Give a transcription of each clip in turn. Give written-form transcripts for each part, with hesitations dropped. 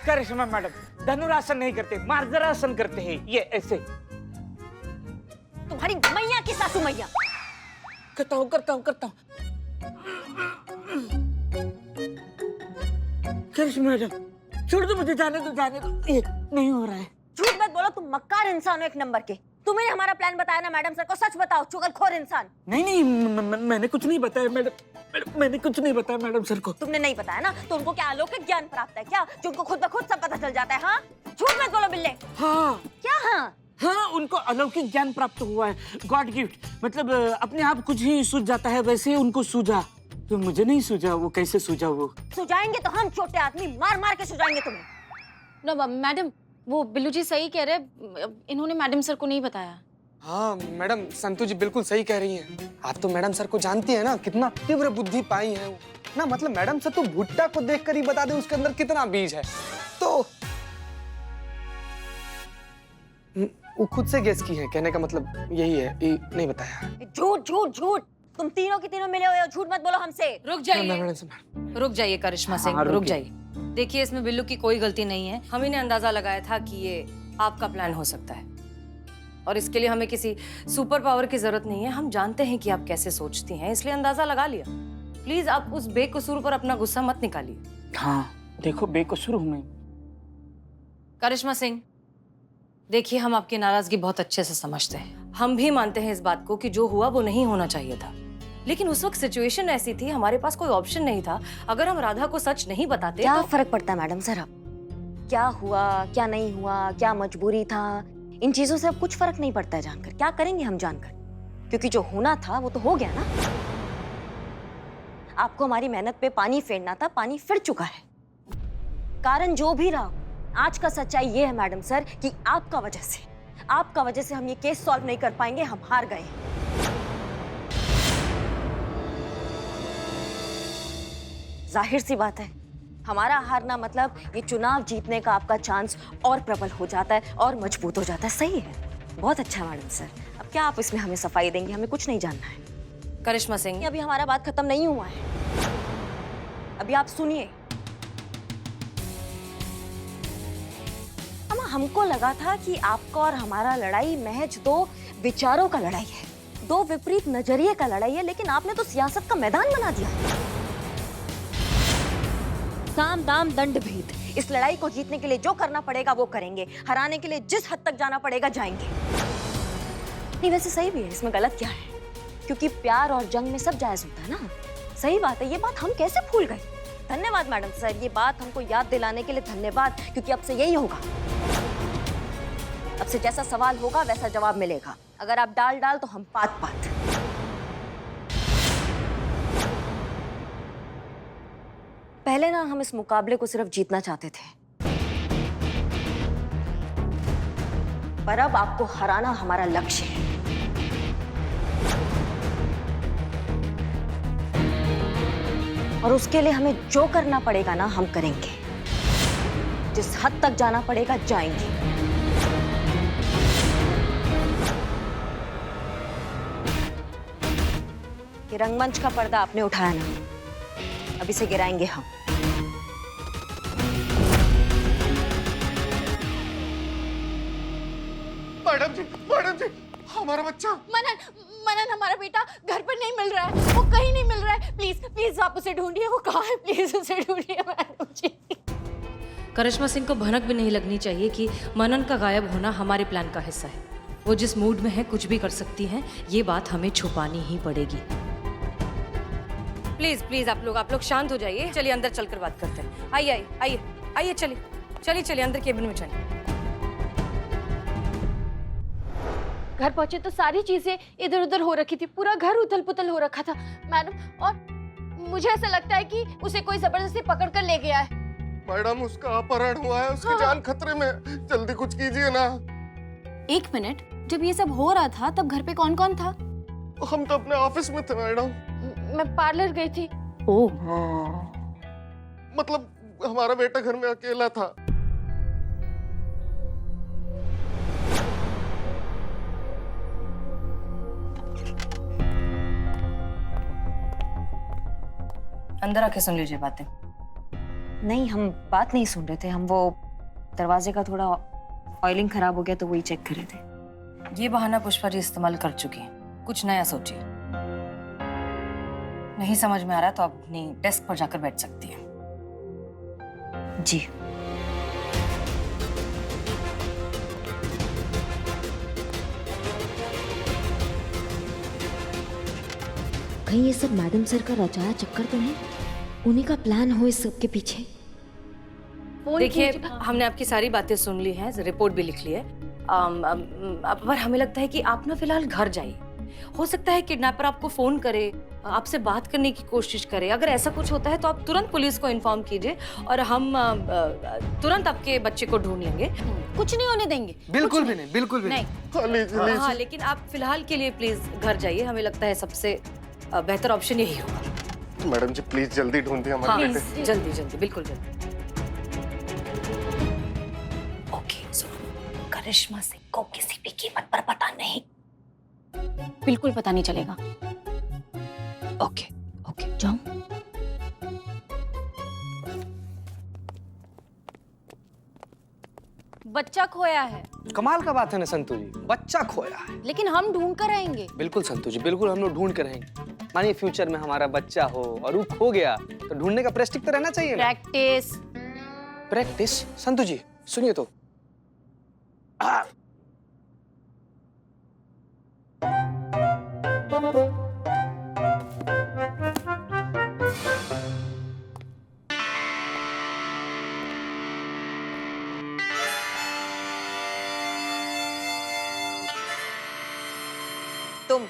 करिश्मा madam, धनुरासन नहीं करते, मार्जरासन करते हैं, ये ऐसे। तुम्हारी मैया की सासू मैया। करता हूँ। करिश्मा मैडम, छोड़ दो मुझे, जाने दो। ये नहीं हो रहा है। झूठ मत बोलो, तुम मक्कार इंसान हो एक नंबर के। तुम्हें हमारा प्लान बताया ना मैडम सर को, सच बताओ चुगलखोर इंसान। नहीं, मैंने कुछ नहीं बताया मैडम, मैंने कुछ नहीं बताया मैडम सर को। तुमने नहीं बताया ना, तो उनको क्या अलौकिक ज्ञान प्राप्त है क्या, जो उनको खुद ब खुद सब पता चल जाता है? हाँ, झूठ मत बोलो बिल्ले। हाँ क्या हाँ, उनको अलौकिक ज्ञान प्राप्त हुआ है, गॉड गिफ्ट। मतलब अपने आप कुछ ही सूझ जाता है, वैसे उनको सूझा। तो मुझे नहीं सूझा, वो कैसे सूझा? वो सुझाएंगे तो हम छोटे आदमी मार मार के सुझाएंगे तुम्हें। नो मैडम, वो बिल्लू जी सही कह रहे, इन्होंने मैडम सर को नहीं बताया। हाँ मैडम, संतु जी बिल्कुल सही कह रही हैं। आप तो मैडम सर को जानती हैं ना, कितना तीव्र बुद्धि पाई है वो ना। मतलब मैडम सर तो भुट्टा को देखकर ही बता दे उसके अंदर कितना बीज है। तो वो खुद से गेस की है, कहने का मतलब यही है, ये नहीं बताया। झूठ। तुम तीनों की तीनों मिले हुए हो, झूठ मत बोलो हमसे। रुक जाइए, मैडम सर, रुक जाइए करिश्मा सिंह, हाँ, रुक जाइए। देखिए, इसमें बिल्लू की कोई गलती नहीं है। हम ही ने अंदाजा लगाया था कि ये आपका प्लान हो सकता है, और इसके लिए हमें किसी सुपर पावर की जरूरत नहीं है। हम जानते हैं कि आप कैसे सोचती हैं, इसलिए अंदाजा लगा लिया। प्लीज आप उस बेकसूर पर अपना गुस्सा मत निकालिए। हाँ देखो, बेकसूर हूँ मैं। करिश्मा सिंह, देखिए, हम आपकी नाराजगी बहुत अच्छे से समझते हैं। हम भी मानते हैं इस बात को कि जो हुआ वो नहीं होना चाहिए था, लेकिन उस वक्त सिचुएशन ऐसी थी, हमारे पास कोई ऑप्शन नहीं था। अगर हम राधा को सच नहीं बताते क्या तो... फर्क पड़ता है मैडम सर? अब क्या हुआ, क्या नहीं हुआ, क्या मजबूरी था, इन चीजों से अब कुछ फर्क नहीं पड़ता है जानकर। क्या करेंगे हम जानकर? क्योंकि जो होना था वो तो हो गया ना। आपको हमारी मेहनत पे पानी फेरना था, पानी फिर चुका है। कारण जो भी रहा, आज का सच्चाई ये है मैडम सर कि आपका वजह से हम ये केस सॉल्व नहीं कर पाएंगे, हम हार गए। जाहिर सी बात है, हमारा हारना मतलब ये चुनाव जीतने का आपका चांस और प्रबल हो जाता है और मजबूत हो जाता है। सही है, बहुत अच्छा मैडम सर। अब क्या आप इसमें हमें सफाई देंगे? हमें कुछ नहीं जानना है। करिश्मा सिंह, अभी हमारा बात खत्म नहीं हुआ है, अभी आप सुनिए। हमको लगा था कि आपका और हमारा लड़ाई महज दो विचारों का लड़ाई है, दो विपरीत नजरिए का लड़ाई है, लेकिन आपने तो सियासत का मैदान बना दिया। साम दाम दंड भेद। इस लड़ाई को जीतने के लिए जो करना पड़ेगा वो करेंगे, हराने के लिए जिस हद तक जाना पड़ेगा जाएंगे। नहीं, वैसे सही भी है, इसमें गलत क्या है? क्योंकि प्यार और जंग में सब जायज होता है ना। सही बात है, ये बात हम कैसे भूल गए। धन्यवाद मैडम सर, ये बात हमको याद दिलाने के लिए धन्यवाद। क्योंकि अब से यही होगा, अब से जैसा सवाल होगा वैसा जवाब मिलेगा। अगर आप डाल तो हम पात। पहले ना हम इस मुकाबले को सिर्फ जीतना चाहते थे, पर अब आपको हराना हमारा लक्ष्य है। और उसके लिए हमें जो करना पड़ेगा ना, हम करेंगे। जिस हद तक जाना पड़ेगा जाएंगे। ये रंगमंच का पर्दा आपने उठाया ना, अब इसे गिराएंगे हम। मैडम जी, हमारा बच्चा मनन हमारा बेटा घर पर नहीं मिल रहा है, वो कहीं नहीं मिल रहा है। प्लीज आप उसे ढूंढिए, वो कहाँ है? प्लीज उसे ढूंढिए मैडम जी। करिश्मा सिंह को भनक भी नहीं लगनी चाहिए कि मनन का गायब होना हमारे प्लान का हिस्सा है। वो जिस मूड में है कुछ भी कर सकती हैं, ये बात हमें छुपानी ही पड़ेगी। प्लीज आप लोग शांत हो जाइए। चलिए अंदर चलकर बात करते हैं। आइए, चलिए अंदर केबिन में चलिए। घर पहुंचे तो सारी चीजें इधर उधर हो रखी थी, पूरा घर उथल पुथल हो रखा था मैडम। और मुझे ऐसा लगता है कि उसे कोई जबरदस्ती पकड़ कर ले गया है। मैडम, उसका अपहरण हुआ है, उसकी जान खतरे में, जल्दी कुछ कीजिए ना। एक मिनट, जब ये सब हो रहा था तब घर पे कौन कौन था? हम तो अपने ऑफिस में थे मैडम। मैं पार्लर गई थी। ओह, मतलब हमारा बेटा घर में अकेला था। अंदर आके सुन लीजिए बातें। नहीं, हम बात नहीं सुन रहे थे, हम वो दरवाजे का थोड़ा ऑयलिंग खराब हो गया तो वही चेक कर रहे थे। ये बहाना पुष्पा जी इस्तेमाल कर चुकी हैं। कुछ नया सोचिए। नहीं समझ में आ रहा तो आप अपनी डेस्क पर जाकर बैठ सकती हैं। जी। कहीं ये सब मैडम सर का रचाया चक्कर तो नहीं? उन्हीं का प्लान हो इस सब के पीछे? देखिए, हमने आपकी सारी बातें सुन ली हैं, रिपोर्ट भी लिख ली है। पर हमें लगता है कि आप ना फिलहाल घर जाइए। हो सकता है किडनैपर आपको फोन करे, आपसे बात करने की कोशिश करे। अगर ऐसा कुछ होता है तो आप तुरंत पुलिस को इन्फॉर्म कीजिए और हम तुरंत आपके बच्चे को ढूंढ लेंगे। कुछ नहीं होने देंगे। बिल्कुल भी नहीं, बिल्कुल भी नहीं। हाँ, लेकिन आप फिलहाल के लिए प्लीज घर जाइए। हमें लगता है सबसे बेहतर ऑप्शन यही होगा। मैडम जी प्लीज जल्दी ढूंढिए हमारे हाँ, बेटे। जल्दी जल्दी, बिल्कुल जल्दी। ओके, सुनो, करिश्मा सिंह को किसी भी कीमत पर पता नहीं। बिल्कुल पता नहीं चलेगा। ओके ओके, जाऊं? बच्चा खोया है, कमाल का बात है ना संतु जी, बच्चा खोया है। लेकिन हम ढूंढ कर आएंगे। बिल्कुल संतु जी, बिल्कुल हम लोग ढूंढ कर रहेंगे। मानिए फ्यूचर में हमारा बच्चा हो और वो खो गया तो ढूंढने का प्रेस्टिक तो रहना चाहिए ना। प्रैक्टिस। प्रैक्टिस? संतु जी सुनिए तो। तुम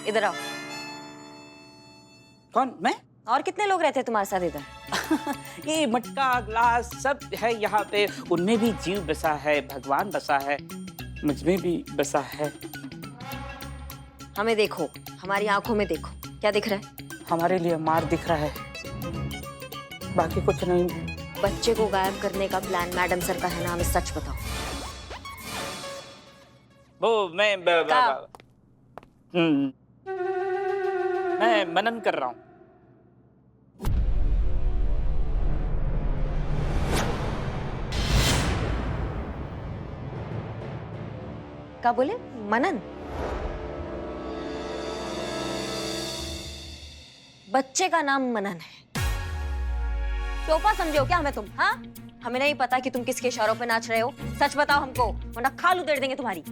इधर आओ। कौन? मैं? और कितने लोग रहते हैं तुम्हारे साथ इधर? ये मटका ग्लास सब है यहाँ पे। उनमें भी जीव बसा है, भगवान बसा है, मुझ में भी बसा है। हमें देखो, हमारी आंखों में देखो, क्या दिख रहा है? हमारे लिए मार दिख रहा है, बाकी कुछ नहीं। बच्चे को गायब करने का प्लान मैडम सर का है ना? हमें सच बताओ। वो मैं मनन कर रहा हूँ। क्या बोले? मनन? बच्चे का नाम मनन है। टोपा समझे हो क्या हमें तुम? हाँ, हमें नहीं पता कि तुम किसके इशारों पे नाच रहे हो। सच बताओ हमको, वरना खाल उधेड़ देंगे तुम्हारी।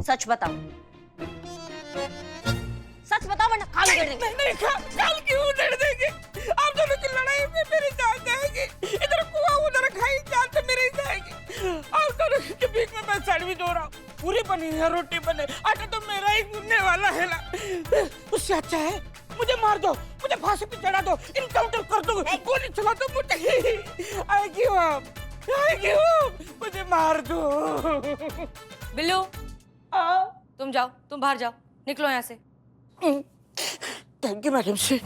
सच बताओ, सच बताओ वरना खाल उधेड़ देंगे। नहीं, खाल क्यों उधेड़ देंगे? आप दोनों की लड़ाई में मेरी जान जाएगी। इधर कुआं उधर खाई, जान तो मेरी जाएगी। आप दोनों के बीच में मैं सैंडविच हो रहा हूँ। पूरी बनी है, रोटी बने, आटा तो मेरा ही गूंदने वाला है ना। उससे अच्छा है मुझे मार दो, मुझे फांसी पे चढ़ा दो, इनकाउंटर कर दो, गोली चला दो मुझे। आएगी वो, आएगी वो, मुझे मार दो। बिल्लू, तुम जाओ, तुम बाहर जाओ, निकलो यहाँ से। थैंक यू मैडम जी।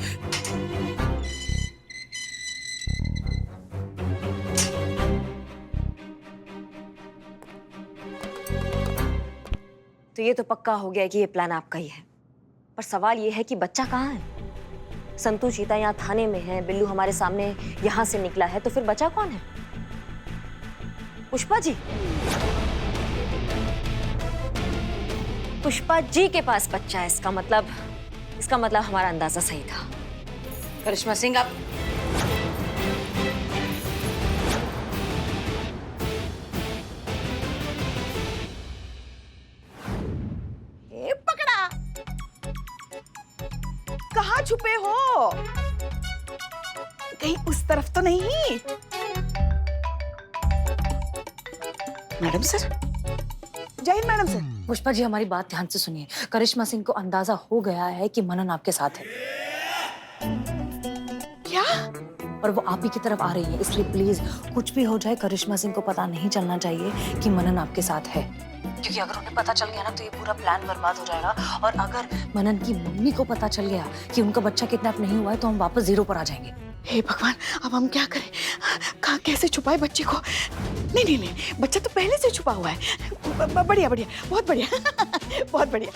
तो ये तो पक्का हो गया कि ये प्लान आपका ही है, पर सवाल ये है कि बच्चा कहाँ है? संतु चीता यहाँ थाने में है, बिल्लू हमारे सामने यहाँ से निकला है, तो फिर बचा कौन है? पुष्पा जी। पुष्पा जी के पास बच्चा है, इसका मतलब हमारा अंदाजा सही था। करिश्मा सिंह, आप ए, पकड़ा। कहाँ छुपे हो? कहीं उस तरफ तो नहीं? मैडम सर, जय हिंद मैडम सर। पुष्पा जी, हमारी बात ध्यान से सुनिए। करिश्मा सिंह को अंदाजा हो गया है कि मनन आपके साथ है। क्या? और वो आप ही की तरफ आ रही है, इसलिए प्लीज कुछ भी हो जाए करिश्मा सिंह को पता नहीं चलना चाहिए कि मनन आपके साथ है। क्योंकि अगर उन्हें पता चल गया ना तो ये पूरा प्लान बर्बाद हो जाएगा। और अगर मनन की मम्मी को पता चल गया कि उनका बच्चा किडनैप नहीं हुआ है तो हम वापस जीरो पर आ जाएंगे। हे भगवान, अब हम क्या करें? कहाँ कैसे छुपाए बच्चे को? नहीं नहीं नहीं, बच्चा तो पहले से छुपा हुआ है। बढ़िया बढ़िया, बहुत बढ़िया बहुत बढ़िया।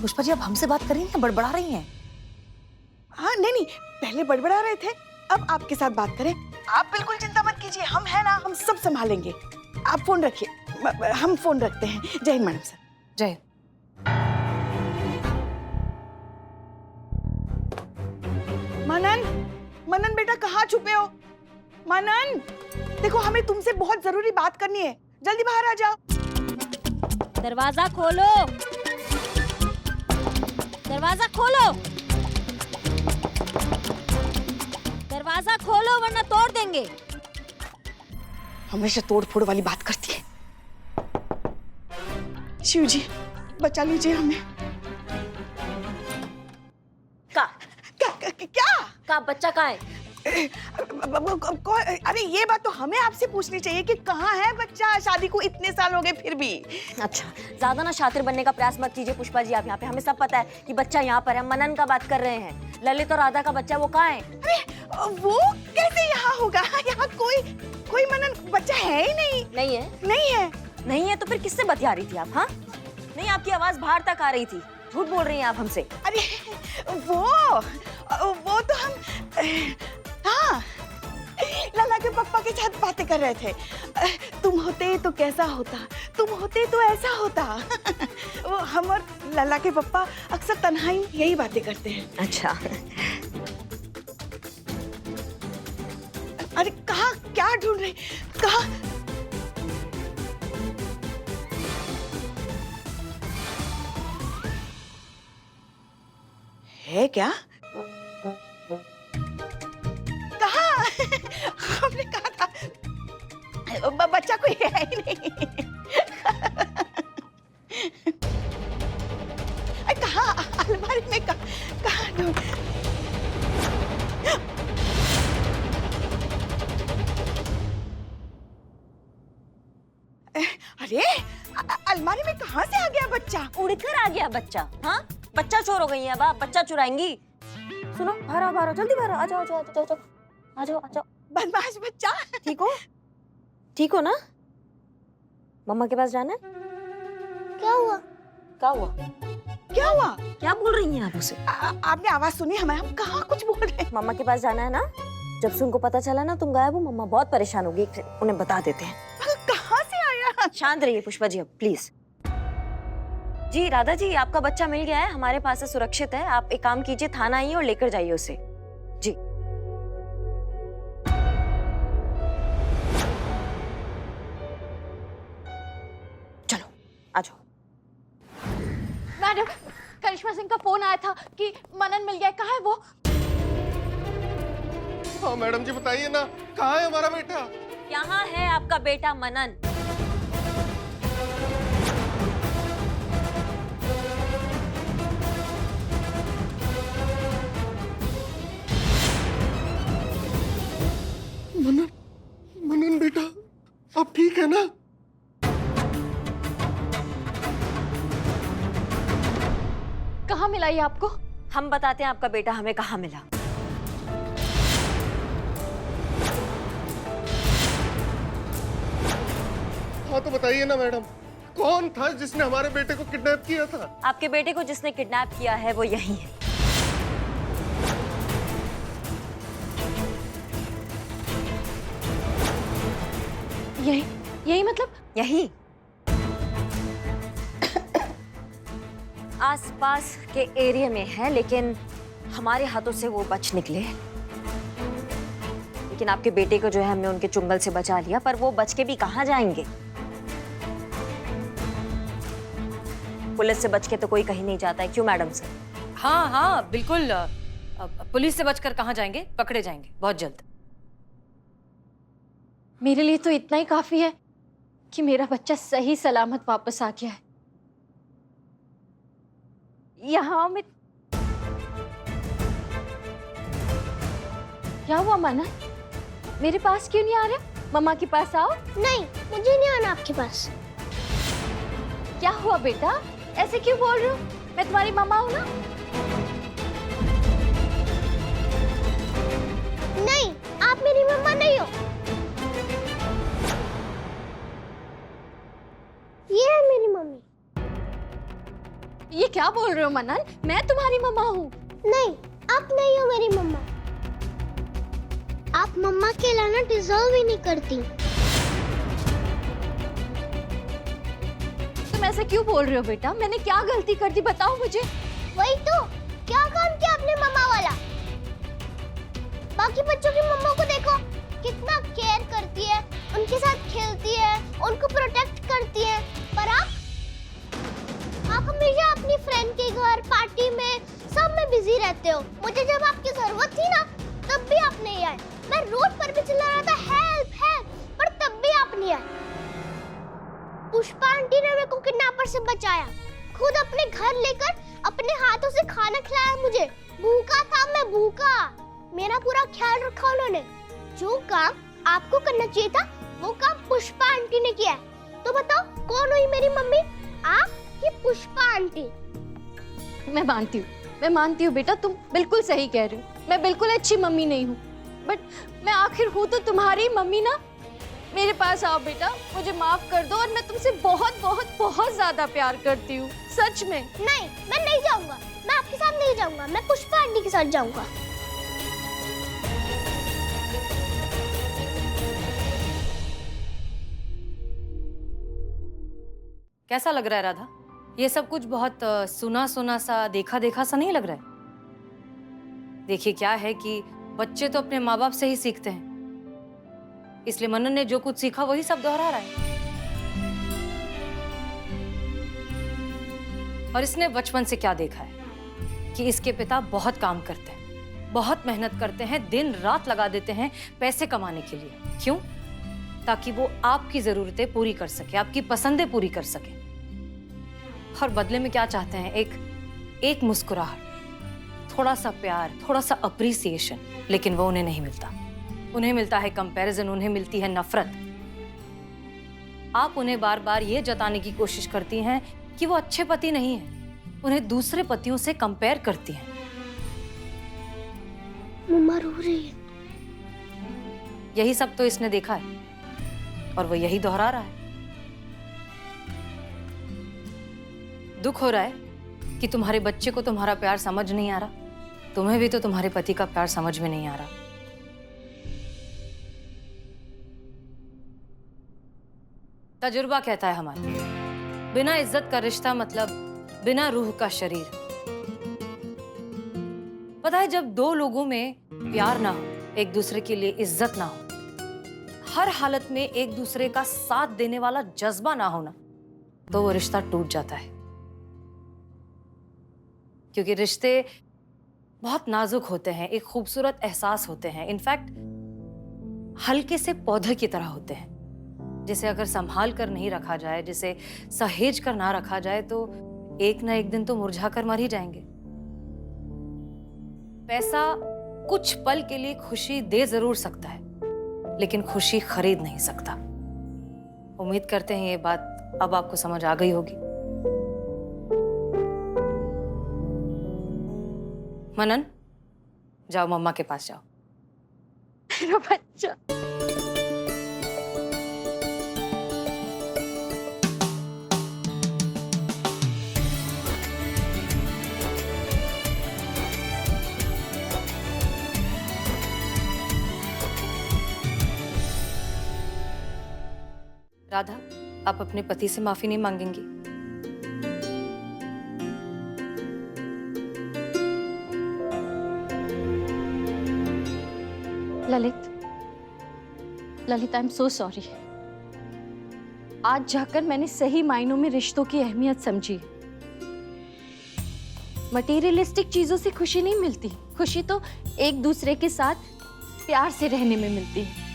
पुष्पा जी, आप हमसे बात कर रही हैं, बड़बड़ा रही हैं? हाँ नहीं नहीं, पहले बड़बड़ा रहे थे, अब आपके साथ बात करें। आप बिल्कुल चिंता मत कीजिए, हम है ना, हम सब संभालेंगे। आप फोन रखिए, हम फोन रखते हैं। जय हिंद मैडम सर। जय। मनन, मनन बेटा कहाँ छुपे हो? मनन, देखो हमें तुमसे बहुत जरूरी बात करनी है, जल्दी बाहर आ जाओ। दरवाजा खोलो, दरवाजा खोलो, दरवाजा खोलो वरना तोड़ देंगे। हमेशा तोड़ फोड़ वाली बात करती है। शिव जी बचा लीजिए हमें। का क्या बच्चा कहाँ है? अरे ये बात तो हमें आपसे पूछनी चाहिए कि कहाँ है बच्चा। शादी को इतने साल हो गए फिर भी। अच्छा, ज्यादा ना शातिर बनने का प्रयास मत कीजिए पुष्पा जी। आप यहाँ पे, हमें सब पता है कि बच्चा यहाँ पर है। मनन का बात कर रहे हैं, ललित और राधा का बच्चा, वो कहाँ है? अरे वो कैसे यहाँ होगा? यहाँ कोई मनन बच्चा है ही नहीं। नहीं है? नहीं है। नहीं है तो फिर किससे बतिया रही थी आप? हाँ नहीं, आपकी आवाज बाहर तक आ रही थी। झूठ बोल रही हैं आप हमसे। अरे वो तो हम, हाँ, लला के पापा के साथ बातें कर रहे थे। तुम होते तो कैसा होता, तुम होते तो ऐसा होता। वो हम और लला के पापा अक्सर तन्हाई यही बातें करते हैं। अच्छा, अरे कहाँ, क्या ढूंढ रहे, कहाँ? है क्या? कहाँ? हमने कहा था बच्चा कोई है ही नहीं। कहाँ? अलमारी में कहाँ ढूंढ? अरे अलमारी में कहाँ से आ गया बच्चा? उड़कर आ गया बच्चा। हाँ, बच्चा चोर हो गई है। अब आप बच्चा चुराएंगी? सुनो, बाहर आओ, बाहर आओ, जल्दी बाहर आओ। आ जाओ, आ जाओ, आ जाओ, आ जाओ, आ जाओ। बदमाश बच्चा। ठीक हो? ठीक हो ना? मम्मा के पास जाना है? क्या हुआ? क्या हुआ? क्या हुआ? क्या बोल रही हैं आप उसे? आपने आवाज सुनी? हम कहाँ कुछ बोल रहे हैं। मम्मा के पास जाना है ना? जब से उनको पता चला ना तुम गायब हो, मम्मा बहुत परेशान होगी। उन्हें बता देते हैं। कहाँ से आया? शांत रहिए पुष्पा जी, अब प्लीज। जी राधा जी, आपका बच्चा मिल गया है, हमारे पास है, सुरक्षित है। आप एक काम कीजिए, थाना आइए और लेकर जाइए उसे। जी चलो, आ जाओ। मैडम, करिश्मा सिंह का फोन आया था कि मनन मिल गया। कहाँ है वो? हाँ मैडम जी बताइए ना, कहाँ है हमारा बेटा? यहाँ है आपका बेटा मनन। मनन बेटा, अब ठीक है ना? कहाँ मिला ये आपको? हम बताते हैं आपका बेटा हमें कहाँ मिला। हाँ तो बताइए ना मैडम, कौन था जिसने हमारे बेटे को किडनैप किया था? आपके बेटे को जिसने किडनैप किया है वो यही है। यही मतलब? यही आसपास के एरिया में है, लेकिन हमारे हाथों से वो बच निकले। लेकिन आपके बेटे को जो है हमने उनके चुंगल से बचा लिया, पर वो बच के भी कहाँ जाएंगे? पुलिस से बच के तो कोई कहीं नहीं जाता है, क्यों मैडम सर? हाँ हाँ बिल्कुल। पुलिस से बचकर कहाँ जाएंगे? पकड़े जाएंगे बहुत जल्द। मेरे लिए तो इतना ही काफी है कि मेरा बच्चा सही सलामत वापस आ गया है। यहाँ में क्या हुआ मनन? मेरे पास क्यों नहीं आ रहे? मम्मा के पास आओ। नहीं, मुझे नहीं आना आपके पास। क्या हुआ बेटा? ऐसे क्यों बोल रहे हो? मैं तुम्हारी मम्मा हूँ ना। नहीं, आप मेरी मम्मा नहीं हो। ये क्या बोल रहे हो मनन? मैं तुम्हारी मम्मा हूँ। नहीं, आप नहीं हो मेरी मम्मा। आप मम्मा कहलाना डिजर्व ही नहीं करती। तुम ऐसे क्यों बोल रहे हो बेटा? मैंने क्या गलती कर दी बताओ मुझे। वही तो, क्या काम किया आपने मम्मा वाला? बाकी बच्चों की मम्मा को देखो, कितना केयर करती है, उनके साथ खेलती है, उनको प्रोटेक्ट करती है। पर आप हमेशा अपनी फ्रेंड के घर, पार्टी में, सब में बिजी रहते हो। मुझे जब आपकी जरूरत थी ना, तब भी आप नहीं आए। मैं रोड पर भी चिल्ला रहा था हेल्प हेल्प, पर तब भी आप नहीं आए। पुष्पा आंटी ने मेरे को किडनैपर से बचाया, खुद अपने घर लेकर अपने हाथों से खाना खिलाया मुझे। भूखा था मैं, भूखा। मेरा पूरा ख्याल रखा उन्होंने। जो काम आपको करना चाहिए था, वो काम पुष्पा आंटी ने किया है। तो बताओ, कौन हुई मेरी मम्मी, आप कि पुष्पा आंटी? मैं मानती हूँ बेटा, तुम बिल्कुल सही कह रहे हो। मैं बिल्कुल अच्छी मम्मी नहीं हूँ, बट मैं आखिर हूँ तो तुम्हारी मम्मी ना। मेरे पास आओ बेटा, मुझे माफ कर दो, और मैं तुमसे बहुत बहुत बहुत ज्यादा प्यार करती हूँ, सच में। नहीं, मैं नहीं जाऊंगा। मैं आपके साथ नहीं जाऊंगा, मैं पुष्पा आंटी के साथ जाऊंगा। कैसा लग रहा है राधा? ये सब कुछ बहुत सुना सुना सा, देखा देखा सा नहीं लग रहा है? देखिए, क्या है कि बच्चे तो अपने माँ बाप से ही सीखते हैं, इसलिए मनन ने जो कुछ सीखा वही सब दोहरा रहा है। और इसने बचपन से क्या देखा है कि इसके पिता बहुत काम करते हैं, बहुत मेहनत करते हैं, दिन रात लगा देते हैं पैसे कमाने के लिए। क्यों? ताकि वो आपकी जरूरतें पूरी कर सके, आपकी पसंदें पूरी कर सके। और बदले में क्या चाहते हैं? एक मुस्कुराहट, थोड़ा सा प्यार, थोड़ा सा अप्रिसिएशन। लेकिन वो उन्हें नहीं मिलता। उन्हें मिलता है कंपैरिजन, उन्हें मिलती है नफरत। आप उन्हें बार बार ये जताने की कोशिश करती हैं कि वो अच्छे पति नहीं हैं, उन्हें दूसरे पतियों से कंपेयर करती हैं। मम्मा रो रही है। यही सब तो इसने देखा है और वो यही दोहरा रहा है। दुख हो रहा है कि तुम्हारे बच्चे को तुम्हारा प्यार समझ नहीं आ रहा, तुम्हें भी तो तुम्हारे पति का प्यार समझ में नहीं आ रहा। तजुर्बा कहता है हमारा, बिना इज्जत का रिश्ता मतलब बिना रूह का शरीर। पता है, जब दो लोगों में प्यार ना हो, एक दूसरे के लिए इज्जत ना हो, हर हालत में एक दूसरे का साथ देने वाला जज्बा ना होना, तो वो रिश्ता टूट जाता है। क्योंकि रिश्ते बहुत नाजुक होते हैं, एक खूबसूरत एहसास होते हैं, इनफैक्ट हल्के से पौधे की तरह होते हैं, जिसे अगर संभाल कर नहीं रखा जाए, जिसे सहेज कर ना रखा जाए, तो एक ना एक दिन तो मुरझा कर मर ही जाएंगे। पैसा कुछ पल के लिए खुशी दे जरूर सकता है, लेकिन खुशी खरीद नहीं सकता। उम्मीद करते हैं ये बात अब आपको समझ आ गई होगी। मनन, जाओ मम्मा के पास जाओ। मेरा बच्चा। राधा, आप अपने पति से माफी नहीं मांगेंगी? Lalit, I am so sorry. आज जाकर मैंने सही मायनों में रिश्तों की अहमियत समझी। मटेरियलिस्टिक चीजों से खुशी नहीं मिलती, खुशी तो एक दूसरे के साथ प्यार से रहने में मिलती है।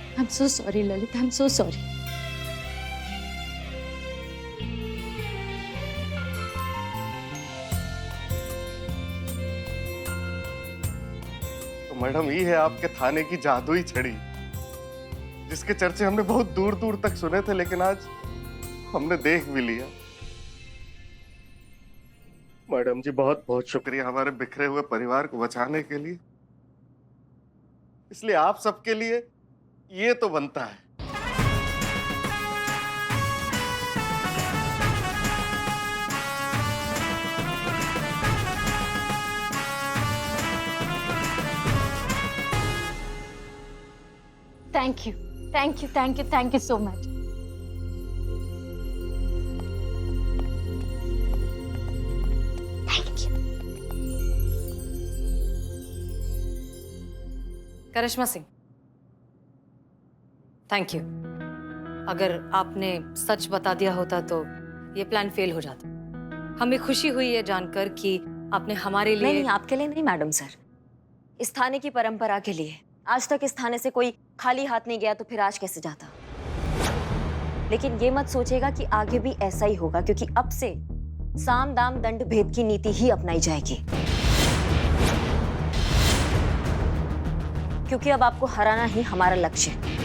आई am so sorry Lalit, I am so sorry. Madam, ये है आपके थाने की जादुई छड़ी, जिसके चर्चे हमने बहुत दूर दूर तक सुने थे, लेकिन आज हमने देख भी लिया। मैडम जी, बहुत बहुत शुक्रिया हमारे बिखरे हुए परिवार को बचाने के लिए। इसलिए आप सबके लिए ये तो बनता है। Thank you thank you thank you thank you so much. Thank you. Karishma Singh, thank you. अगर आपने सच बता दिया होता तो ये प्लान फेल हो जाता। हमें खुशी हुई है जानकर कि आपने हमारे लिए नहीं, आपके लिए नहीं मैडम सर, इस थाने की परंपरा के लिए। आज तक इस थाने से कोई खाली हाथ नहीं गया, तो फिर आज कैसे जाता। लेकिन ये मत सोचेगा कि आगे भी ऐसा ही होगा, क्योंकि अब से साम दाम दंड भेद की नीति ही अपनाई जाएगी। क्योंकि अब आपको हराना ही हमारा लक्ष्य है।